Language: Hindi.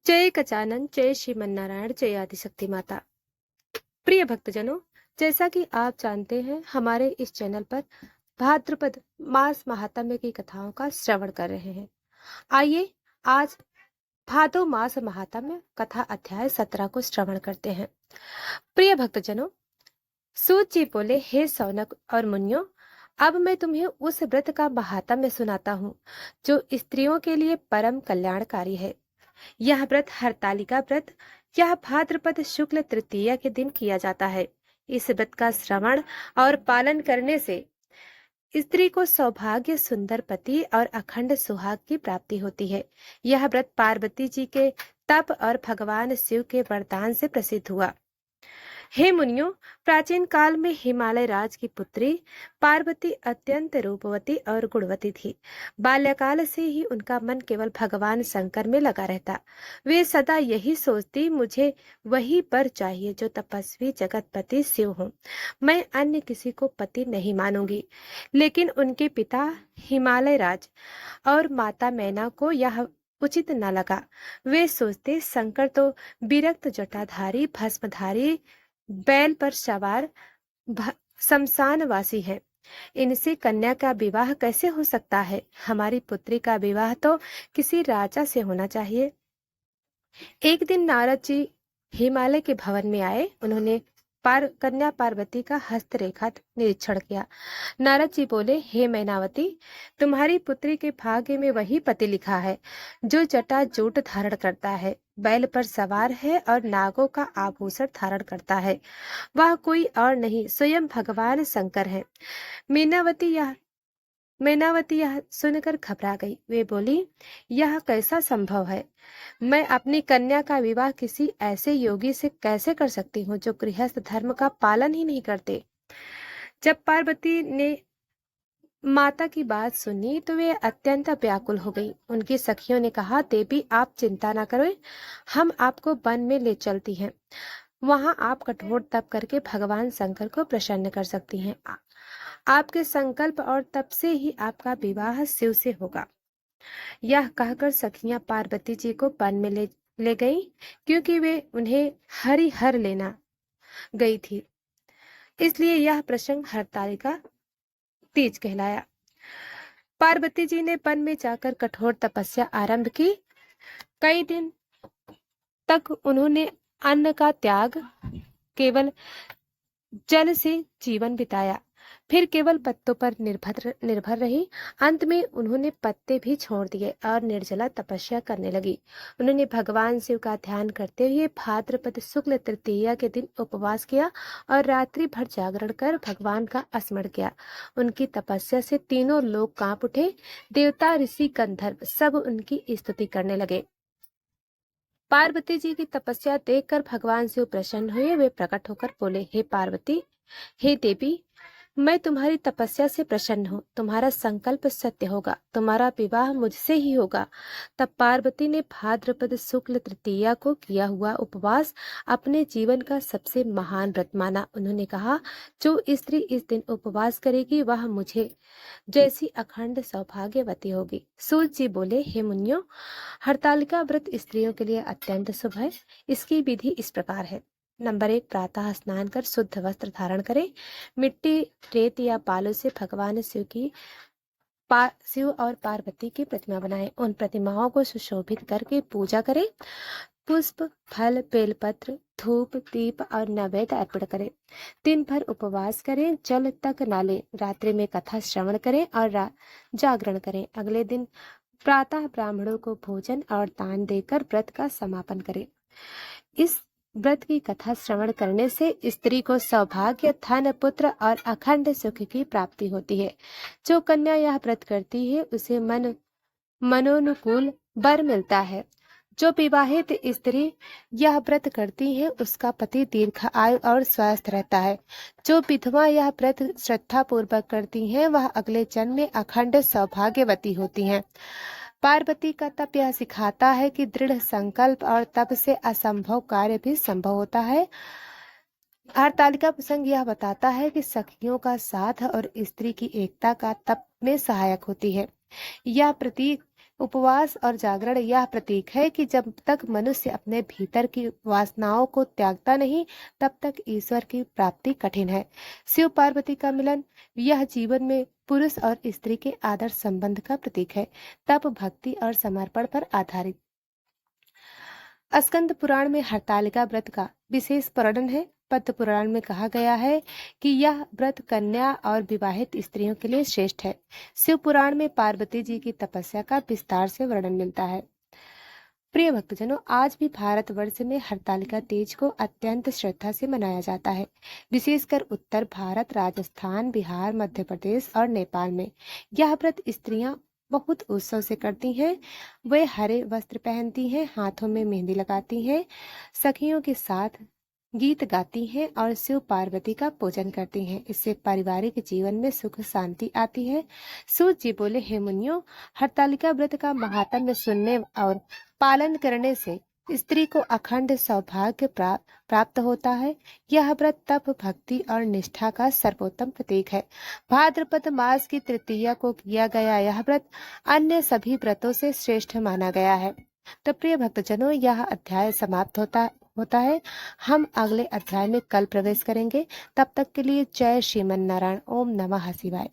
जय गजानन, जय श्रीमन्नारायण, जय आदिशक्ति माता। प्रिय भक्तजनों, जैसा कि आप जानते हैं, हमारे इस चैनल पर भाद्रपद मास महात्म्य की कथाओं का श्रवण कर रहे हैं। आइए आज भादो मास महात्म्य कथा अध्याय 17 को श्रवण करते हैं। प्रिय भक्तजनों, सूत जी बोले, हे सौनक और मुनियों, अब मैं तुम्हें उस व्रत का महात्म्य सुनाता हूँ जो स्त्रियों के लिए परम कल्याणकारी है। यह व्रत हरतालिका व्रत यह भाद्रपद शुक्ल तृतीया के दिन किया जाता है। इस व्रत का श्रवण और पालन करने से स्त्री को सौभाग्य, सुंदर पति और अखंड सुहाग की प्राप्ति होती है। यह व्रत पार्वती जी के तप और भगवान शिव के वरदान से प्रसिद्ध हुआ। हे मुनियों, प्राचीन काल में हिमालय राज की पुत्री पार्वती अत्यंत रूपवती और गुणवती थी। बाल्यकाल से ही उनका मन केवल भगवान शंकर में लगा रहता। वे सदा यही सोचती, मुझे वही वर चाहिए जो तपस्वी जगतपति शिव हो। मैं अन्य किसी को पति नहीं मानूंगी। लेकिन उनके पिता हिमालय राज और माता मैना को यह उचित न लगा। वे सोचते, शंकर तो विरक्त जटाधारी, भस्मधारी, बैल पर सवार शमशानवासी है। इनसे कन्या का विवाह कैसे हो सकता है? हमारी पुत्री का विवाह तो किसी राजा से होना चाहिए। एक दिन नारद जी हिमालय के भवन में आए। उन्होंने कन्या पार्वती का हस्तरेखा निरीक्षण किया। नारद जी बोले, हे मैनावती, तुम्हारी पुत्री के भाग्य में वही पति लिखा है जो जटा जूट धारण करता है, बैल पर सवार है और नागों का आभूषण धारण करता है। वह कोई और नहीं, स्वयं भगवान शंकर है। मैनावती यह सुनकर घबरा गई। वे बोली, यह कैसा संभव है? मैं अपनी कन्या का विवाह किसी ऐसे योगी से कैसे कर सकती हूँ जो गृहस्थ धर्म का पालन ही नहीं करते? जब पार्वती ने माता की बात सुनी तो वे अत्यंत व्याकुल हो गई। उनकी सखियों ने कहा, देवी आप चिंता न करो, हम आपको वन में ले चलती हैं। वहां आप कठोर तप करके भगवान शंकर को प्रसन्न कर सकती हैं। आपके संकल्प और तप से ही आपका विवाह शिव से होगा। यह कहकर सखियां पार्वती जी को वन में ले गई, क्योंकि वे उन्हें हरिहर लेना गई थी। इसलिए यह प्रसंग हरतालिका तीज कहलाया। पार्वती जी ने वन में जाकर कठोर तपस्या आरंभ की। कई दिन तक उन्होंने अन्न का त्याग, केवल जल से जीवन बिताया, फिर केवल पत्तों पर निर्भर रही। अंत में उन्होंने पत्ते भी छोड़ दिए और निर्जला तपस्या करने लगी। उन्होंने भगवान शिव का ध्यान करते हुए भाद्रपद शुक्ल तृतीया के दिन उपवास किया और रात्रि भर जागरण कर भगवान का स्मरण किया। उनकी तपस्या से तीनों लोग कांप उठे। देवता, ऋषि, गंधर्व सब उनकी स्तुति करने लगे। पार्वती जी की तपस्या देखकर भगवान शिव प्रसन्न हुए। वे प्रकट होकर बोले, हे पार्वती, हे देवी, मैं तुम्हारी तपस्या से प्रसन्न हूँ। तुम्हारा संकल्प सत्य होगा, तुम्हारा विवाह मुझसे ही होगा। तब पार्वती ने भाद्रपद शुक्ल तृतीया को किया हुआ उपवास अपने जीवन का सबसे महान व्रत माना। उन्होंने कहा, जो स्त्री इस दिन उपवास करेगी वह मुझे जैसी अखंड सौभाग्यवती होगी। सूत जी बोले, हे मुनियों, हरतालिका व्रत स्त्रियों के लिए अत्यंत शुभ है। इसकी विधि इस प्रकार है। नंबर 1, प्रातः स्नान कर शुद्ध वस्त्र धारण करें। मिट्टी, रेत या बालू से भगवान शिव और पार्वती की प्रतिमा बनाएं। उन प्रतिमाओं को सुशोभित करके पूजा करें। पुष्प, फल, बेलपत्र, धूप, दीप और नैवेद्य अर्पण करें। दिन भर उपवास करें, जल तक न लें। रात्रि में कथा श्रवण करें और जागरण करें। अगले दिन प्रातः ब्राह्मणों को भोजन और दान देकर व्रत का समापन करें। इस व्रत की कथा श्रवण करने से स्त्री को सौभाग्य, धन, पुत्र और अखंड सुख की प्राप्ति होती है। जो कन्या यह व्रत करती है उसे मनोनुकूल वर मिलता है। जो विवाहित स्त्री यह व्रत करती है उसका पति दीर्घ आयु और स्वस्थ रहता है। जो विधवा यह व्रत श्रद्धा पूर्वक करती है वह अगले जन्म में अखंड सौभाग्यवती होती हैं। पार्वती का तप यह सिखाता है कि दृढ़ संकल्प और तप से असंभव कार्य भी संभव होता है। हरतालिका प्रसंग यह बताता है कि सखियों का साथ और स्त्री की एकता का तप में सहायक होती है। यह प्रतीक उपवास और जागरण यह प्रतीक है कि जब तक मनुष्य अपने भीतर की वासनाओं को त्यागता नहीं, तब तक ईश्वर की प्राप्ति कठिन है। शिव पार्वती का मिलन यह जीवन में पुरुष और स्त्री के आदर्श संबंध का प्रतीक है, तप, भक्ति और समर्पण पर आधारित। स्कंद पुराण में हरतालिका व्रत का विशेष वर्णन है। पद्म पुराण में कहा गया है कि यह व्रत कन्या और विवाहित स्त्रियों के लिए श्रेष्ठ है। शिव पुराण में पार्वती जी की तपस्या का विस्तार से वर्णन मिलता है। प्रिय भक्तजनों, आज भी भारतवर्ष में हरतालिका तीज को अत्यंत श्रद्धा से मनाया जाता है, विशेषकर उत्तर भारत, राजस्थान, बिहार, मध्य प्रदेश और नेपाल में। यह व्रत स्त्रियां बहुत उत्सव से करती हैं। वे हरे वस्त्र पहनती हैं, हाथों में मेहंदी लगाती हैं, सखियों के साथ गीत गाती हैं और शिव पार्वती का पूजन करती हैं। इससे पारिवारिक जीवन में सुख शांति आती है। सूत जी बोले, हे मुनियों, हरतालिका व्रत का महात्म्य सुनने और पालन करने से स्त्री को अखंड सौभाग्य प्राप्त होता है। यह व्रत तप, भक्ति और निष्ठा का सर्वोत्तम प्रतीक है। भाद्रपद मास की तृतीया को किया गया यह व्रत अन्य सभी व्रतों से श्रेष्ठ माना गया है। तो प्रिय भक्तजनों, यह अध्याय समाप्त होता है। हम अगले अध्याय में कल प्रवेश करेंगे। तब तक के लिए जय श्रीमन नारायण। ओम नमः शिवाय।